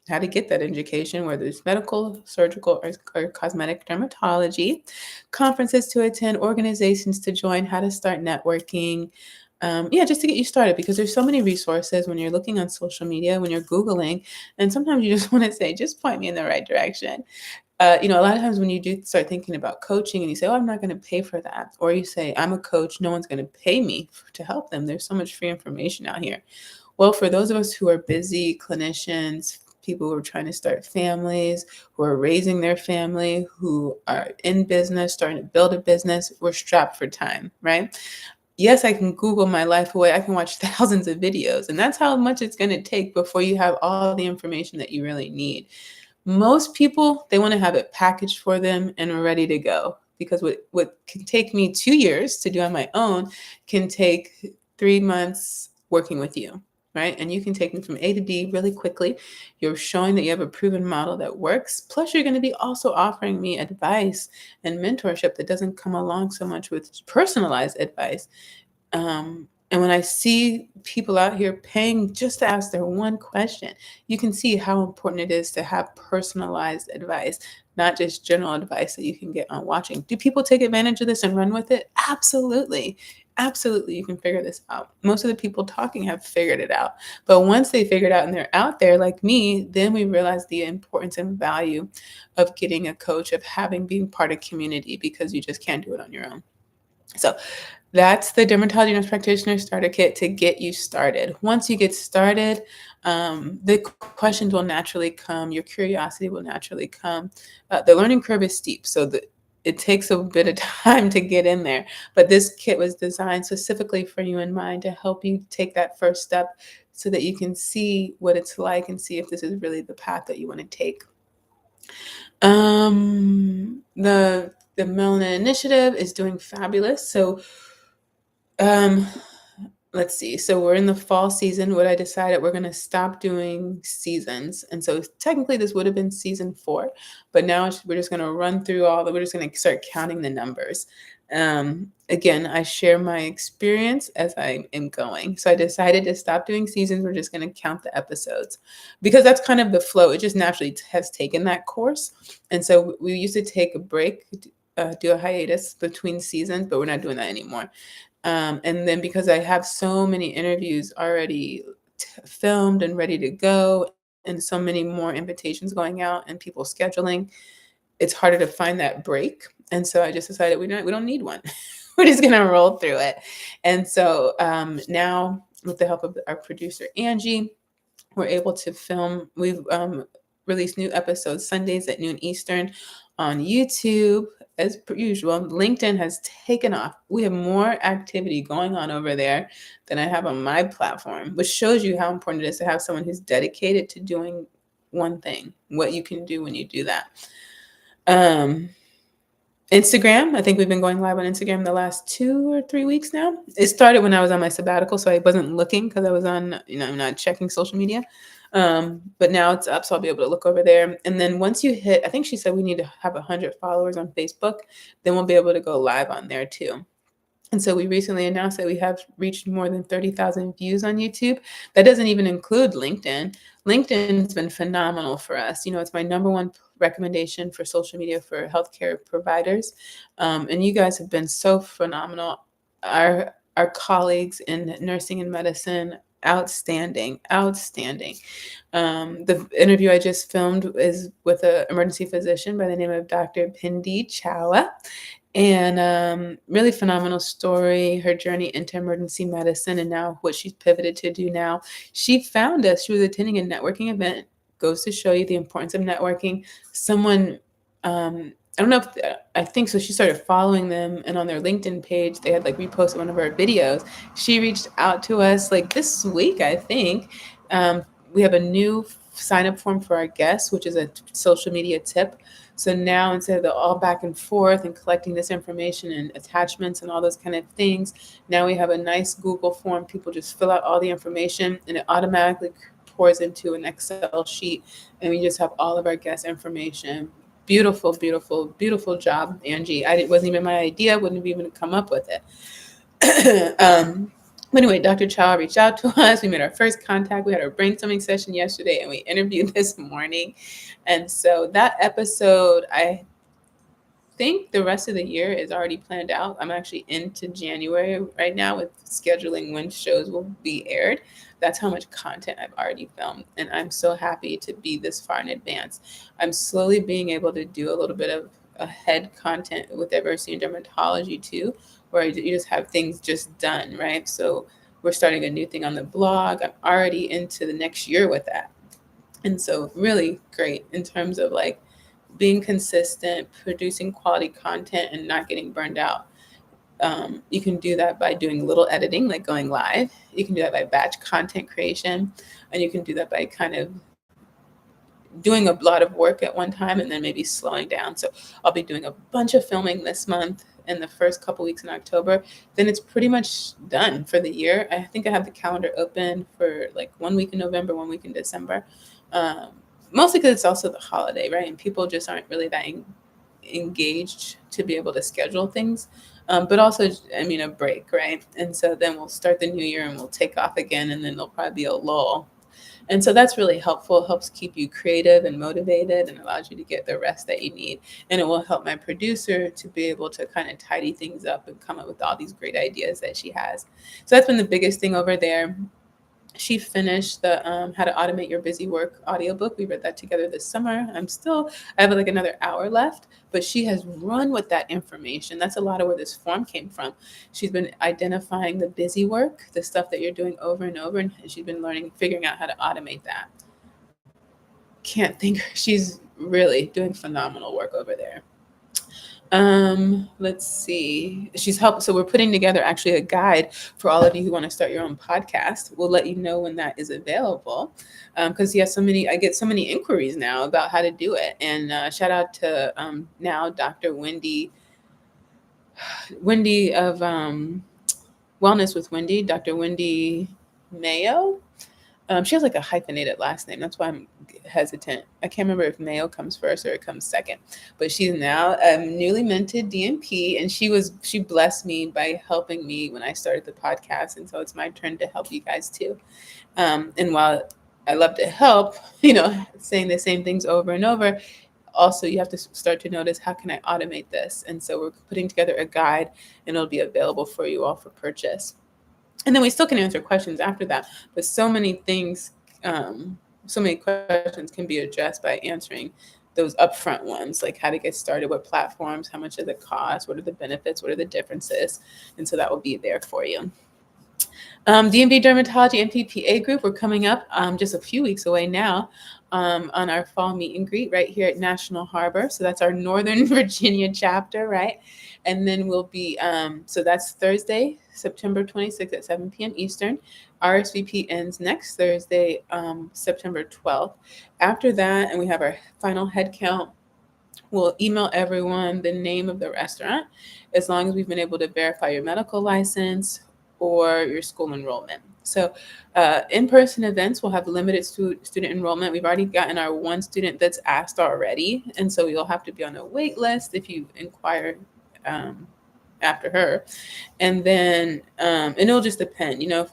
how to get that education, whether it's medical, surgical, or cosmetic dermatology, conferences to attend, organizations to join, how to start networking. Just to get you started, because there's so many resources when you're looking on social media, when you're Googling, and sometimes you just want to say, just point me in the right direction. A lot of times when you do start thinking about coaching and you say, oh, I'm not going to pay for that. Or you say, I'm a coach, no one's going to pay me to help them. There's so much free information out here. Well, for those of us who are busy clinicians, people who are trying to start families, who are raising their family, who are in business, starting to build a business, we're strapped for time, right? Yes, I can Google my life away. I can watch thousands of videos, and that's how much it's going to take before you have all the information that you really need. Most people, they want to have it packaged for them and ready to go, because what can take me 2 years to do on my own can take 3 months working with you, right? And you can take them from A to D really quickly. You're showing that you have a proven model that works. Plus, you're going to be also offering me advice and mentorship that doesn't come along so much with personalized advice. And when I see people out here paying just to ask their one question, you can see how important it is to have personalized advice, not just general advice that you can get on watching. Do people take advantage of this and run with it? Absolutely. Absolutely, you can figure this out. Most of the people talking have figured it out. But once they figure it out and they're out there like me, then we realize the importance and value of getting a coach, of being part of community, because you just can't do it on your own. So that's the Dermatology Nurse Practitioner Starter Kit to get you started. Once you get started, the questions will naturally come. Your curiosity will naturally come. The learning curve is steep, so it takes a bit of time to get in there. But this kit was designed specifically for you in mind to help you take that first step so that you can see what it's like and see if this is really the path that you want to take. The Melanin Initiative is doing fabulous. So let's see. So we're in the fall season. What I decided, we're going to stop doing seasons. And so technically this would have been season 4, but now we're just going to run through we're just going to start counting the numbers. Again, I share my experience as I am going. So I decided to stop doing seasons. We're just going to count the episodes, because that's kind of the flow. It just naturally has taken that course. And so we used to take a break, do a hiatus between seasons, but we're not doing that anymore. And then because I have so many interviews already filmed and ready to go, and so many more invitations going out and people scheduling, it's harder to find that break. And so I just decided we don't need one. we're just going to roll through it. And so now, with the help of our producer, Angie, we're able to film. We've released new episodes Sundays at noon Eastern on YouTube. As per usual, LinkedIn has taken off. We have more activity going on over there than I have on my platform, which shows you how important it is to have someone who's dedicated to doing one thing, what you can do when you do that. Instagram, I think we've been going live on Instagram the last 2 or 3 weeks now. It started when I was on my sabbatical, so I wasn't looking because I was on, I'm not checking social media. But now it's up, so I'll be able to look over there. And then once you hit, I think she said we need to have 100 followers on Facebook, then we'll be able to go live on there too. And so we recently announced that we have reached more than 30,000 views on YouTube. That doesn't even include LinkedIn. LinkedIn's been phenomenal for us. It's my number one recommendation for social media for healthcare providers. And you guys have been so phenomenal. Our colleagues in nursing and medicine, outstanding. The interview I just filmed is with an emergency physician by the name of Dr. Pindi Chawla. And really phenomenal story, her journey into emergency medicine and now what she's pivoted to do now. She found us. She was attending a networking event. Goes to show you the importance of networking. Someone, I don't know if, I think so. She started following them, and on their LinkedIn page, they had like reposted one of our videos. She reached out to us like this week, I think. We have a new sign up form for our guests, which is a social media tip. So now, instead of the all back and forth and collecting this information and attachments and all those kind of things, now we have a nice Google form. People just fill out all the information and it automatically pours into an Excel sheet. And we just have all of our guest information. Beautiful, beautiful, beautiful job, Angie. It wasn't even my idea. Wouldn't have even come up with it. But anyway, Dr. Chow reached out to us. We made our first contact. We had our brainstorming session yesterday, and we interviewed this morning. And so that episode, I think the rest of the year is already planned out. I'm actually into January right now with scheduling when shows will be aired. That's how much content I've already filmed. And I'm so happy to be this far in advance. I'm slowly being able to do a little bit of ahead content with diversity and dermatology too, where you just have things just done, right? So we're starting a new thing on the blog. I'm already into the next year with that. And so really great in terms of like being consistent, producing quality content and not getting burned out. You can do that by doing a little editing, like going live. You can do that by batch content creation. And you can do that by kind of doing a lot of work at one time and then maybe slowing down. So I'll be doing a bunch of filming this month in the first couple weeks in October. Then it's pretty much done for the year. I think I have the calendar open for like 1 week in November, 1 week in December. Mostly because it's also the holiday, right? And people just aren't really that engaged to be able to schedule things. But also, a break, right? And so then we'll start the new year and we'll take off again, and then there'll probably be a lull. And so that's really helpful. It helps keep you creative and motivated and allows you to get the rest that you need. And it will help my producer to be able to kind of tidy things up and come up with all these great ideas that she has. So that's been the biggest thing over there. She finished the How to Automate Your Busy Work audiobook. We read that together this summer. I have like another hour left, but she has run with that information. That's a lot of where this form came from. She's been identifying the busy work, the stuff that you're doing over and over, and she's been figuring out how to automate that. Can't think. She's really doing phenomenal work over there. Let's see. She's helped. So we're putting together actually a guide for all of you who want to start your own podcast. We'll let you know when that is available. Because I get so many inquiries now about how to do it. And shout out to now Dr. Wendy of Wellness with Wendy, Dr. Wendy Mayo. She has like a hyphenated last name. That's why I'm hesitant. I can't remember if Mayo comes first or it comes second. But she's now a newly minted DNP, and she blessed me by helping me when I started the podcast. And so it's my turn to help you guys too. And while I love to help, saying the same things over and over, also you have to start to notice, how can I automate this? And so we're putting together a guide, and it'll be available for you all for purchase. And then we still can answer questions after that, but so many questions can be addressed by answering those upfront ones, like how to get started, what platforms, how much does it cost, what are the benefits, what are the differences, and so that will be there for you. DMV Dermatology MPPA group, we're coming up just a few weeks away now on our fall meet and greet right here at National Harbor. So that's our Northern Virginia chapter, right? And then we'll be, so that's Thursday, September 26th at 7 p.m. Eastern. RSVP ends next Thursday, September 12th. After that, and we have our final head count, we'll email everyone the name of the restaurant as long as we've been able to verify your medical license or your school enrollment. So in-person events will have limited student enrollment. We've already gotten our one student that's asked already. And so you'll have to be on a wait list if you inquire after her. And then, and it'll just depend, if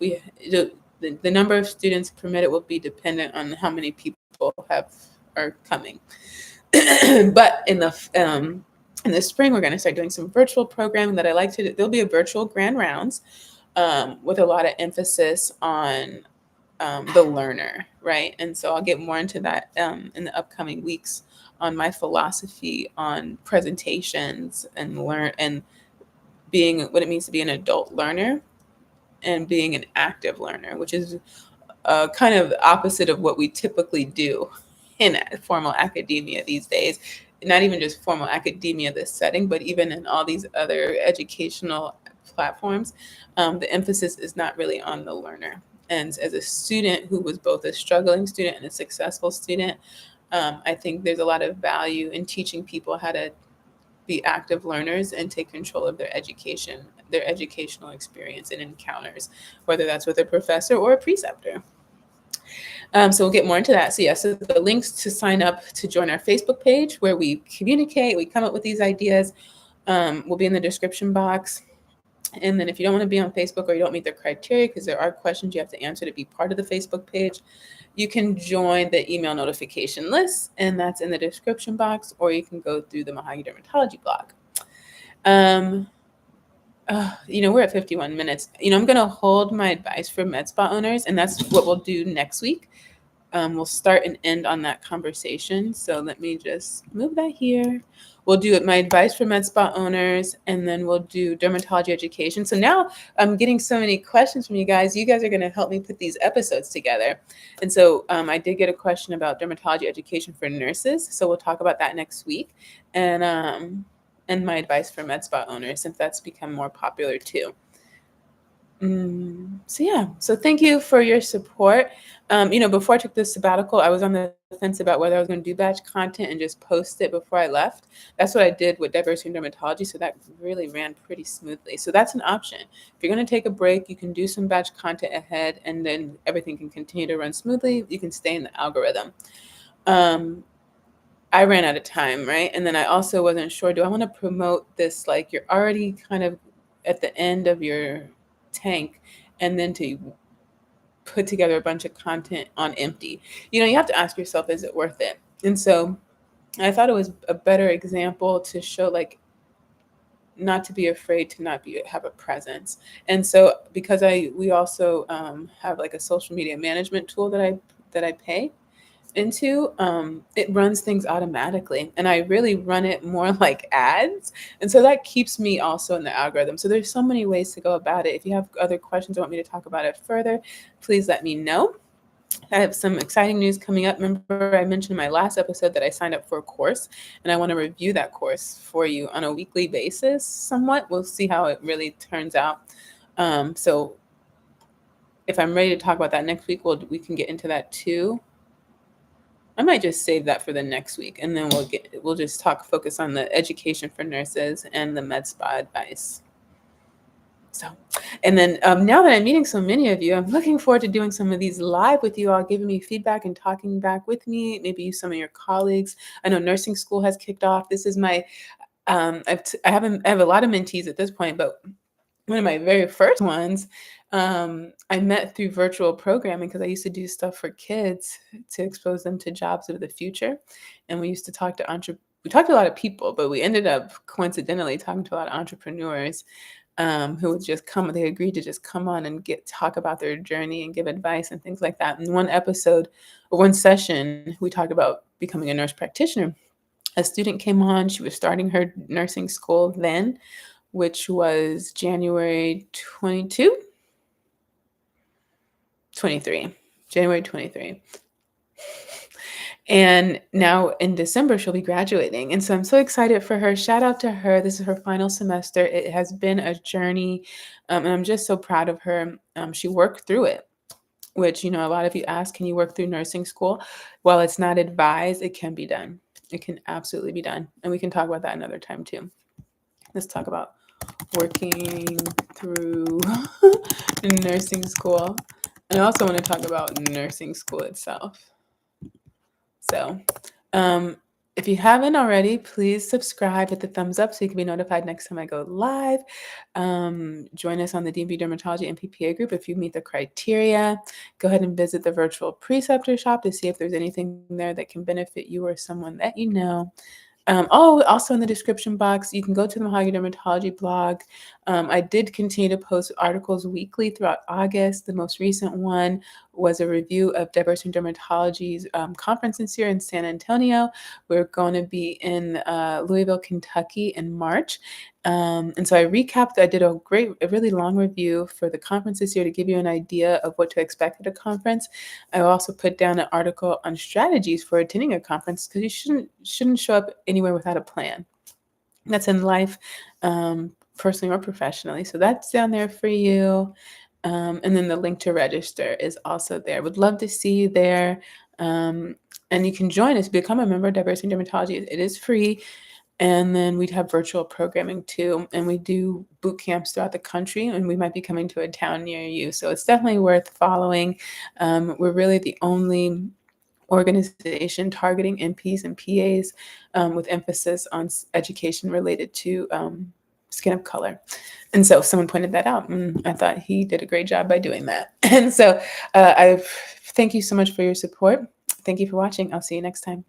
the number of students permitted will be dependent on how many people are coming. But in the spring, we're going to start doing some virtual programming that I like to do. There'll be a virtual grand rounds with a lot of emphasis on the learner, right? And so I'll get more into that in the upcoming weeks on my philosophy on presentations and being what it means to be an adult learner and being an active learner, which is kind of opposite of what we typically do in formal academia these days. Not even just formal academia, this setting, but even in all these other educational platforms, the emphasis is not really on the learner. And as a student who was both a struggling student and a successful student, I think there's a lot of value in teaching people how to be active learners and take control of their education, their educational experience and encounters, whether that's with a professor or a preceptor. So we'll get more into that. So yes, so the links to sign up to join our Facebook page where we communicate, we come up with these ideas, will be in the description box. And then if you don't want to be on Facebook or you don't meet the criteria, because there are questions you have to answer to be part of the Facebook page, you can join the email notification list, and that's in the description box, or you can go through the Mahogany Dermatology blog. We're at 51 minutes. I'm going to hold my advice for Medspa owners, and that's what we'll do next week. We'll start and end on that conversation. So let me just move that here. We'll do my advice for Medspa owners, and then we'll do dermatology education. So now I'm getting so many questions from you guys. You guys are going to help me put these episodes together. And so I did get a question about dermatology education for nurses. So we'll talk about that next week. And my advice for Medspa owners, since that's become more popular too. So thank you for your support. Before I took this sabbatical, I was on the fence about whether I was going to do batch content and just post it before I left. That's what I did with diversity in dermatology. So that really ran pretty smoothly. So that's an option. If you're going to take a break, you can do some batch content ahead, and then everything can continue to run smoothly. You can stay in the algorithm. I ran out of time, right? And then I also wasn't sure, do I want to promote this like you're already kind of at the end of your tank, and then to put together a bunch of content on empty? You have to ask yourself, is it worth it? And so I thought it was a better example to show like not to be afraid to have a presence. And so because we also have like a social media management tool that I pay into, it runs things automatically, and I really run it more like ads, and so that keeps me also in the algorithm. So there's so many ways to go about it. If you have other questions or want me to talk about it further, please let me know. I have some exciting news coming up. Remember, I mentioned in my last episode that I signed up for a course, and I want to review that course for you on a weekly basis somewhat. We'll see how it really turns out. So if I'm ready to talk about that next week, we can get into that too. I might just save that for the next week, and then we'll just focus on the education for nurses and the Medspa advice. So, and then now that I'm meeting so many of you, I'm looking forward to doing some of these live with you all, giving me feedback and talking back with me, maybe some of your colleagues. I know nursing school has kicked off. This is my, I have a lot of mentees at this point, but one of my very first ones, I met through virtual programming because I used to do stuff for kids to expose them to jobs of the future. And we used to talk to we talked to a lot of people, but we ended up coincidentally talking to a lot of entrepreneurs who would just come. They agreed to just come on and talk about their journey and give advice and things like that. In one episode or one session, we talked about becoming a nurse practitioner. A student came on. She was starting her nursing school then, which was January 22, 23, January 23. And now in December, she'll be graduating. And so I'm so excited for her. Shout out to her. This is her final semester. It has been a journey. And I'm just so proud of her. She worked through it, which, a lot of you ask, can you work through nursing school? While it's not advised, it can be done. It can absolutely be done. And we can talk about that another time too. Let's talk about working through nursing school. And I also want to talk about nursing school itself. So, if you haven't already, please subscribe, hit the thumbs up so you can be notified next time I go live. Join us on the DMV Dermatology and PPA group if you meet the criteria. Go ahead and visit the virtual Preceptor shop to see if there's anything there that can benefit you or someone that you know. Also in the description box, you can go to the Mahogany Dermatology blog. I did continue to post articles weekly throughout August. The most recent one was a review of Diversity in Dermatology's conference this year in San Antonio. We're going to be in Louisville, Kentucky in March. And so I did a really long review for the conference this year to give you an idea of what to expect at a conference. I also put down an article on strategies for attending a conference because you shouldn't show up anywhere without a plan. That's in life, personally or professionally. So that's down there for you. And then the link to register is also there. Would love to see you there. And you can join us, become a member of Diversity in Dermatology. It is free. And then we'd have virtual programming too. And we do boot camps throughout the country, and we might be coming to a town near you. So it's definitely worth following. We're really the only organization targeting NPs and PAs with emphasis on education related to skin of color. And so someone pointed that out, and I thought he did a great job by doing that. And so I thank you so much for your support. Thank you for watching. I'll see you next time.